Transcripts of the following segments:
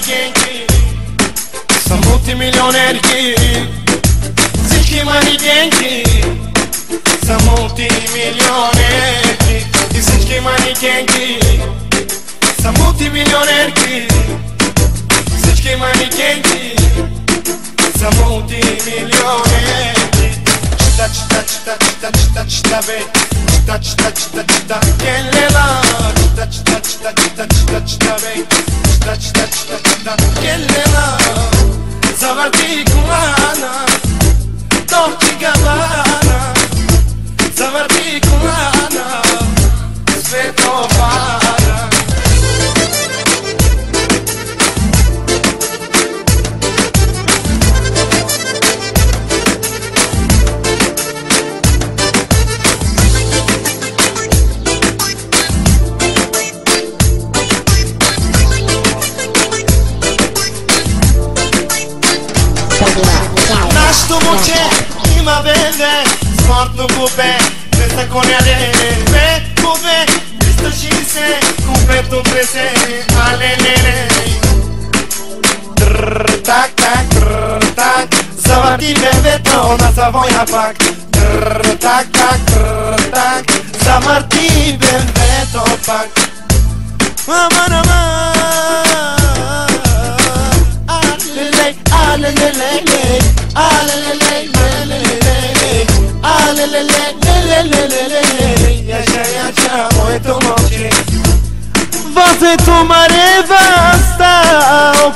манекенки са мултимилионерки. Всички манекенки са мултимилионерки. И всички манекенки са мултимилионерки. Всички манекенки са мултимилионерки. Чита, чита, чита, чита, чита, чита, бе. Чита, чита, чита, чита, келела. Чита, чита, чита, чита, чита, чита, бе. Чита, чита, чита, чита, келела. Завърти колана, Dolce Gabbana. Завърти колана, световара. Нашето момче има бебе, спортно купе, 200 коня бе, купе, 360, купето тресе, алелеле. Так, так, так, завърти бебето на завоя пак. Так, так, так, завърти бебето пак. Яша, моето момче. Возето марева стал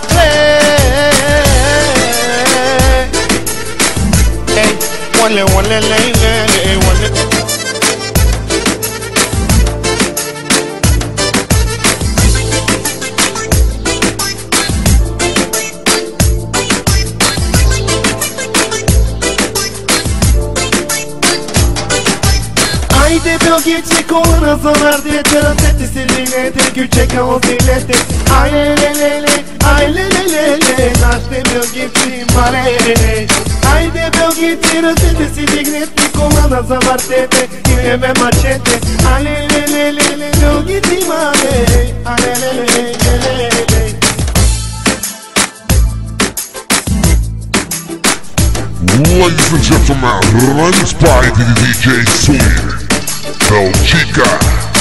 Ей, оле, оле, лей, лей, оле. Haydi bölgeci koluna zarar diye teraseti silinete güçe kalzilete. Aylelelele, aylelelele, naște bölgeci marele. Haydi bölgeci teraseti silinete koluna zarar tete, ileme machete. Aylelelele, bölgeci mare, aylelelele. Ladies and gentlemen, run this by the DJ Swing, El Chica.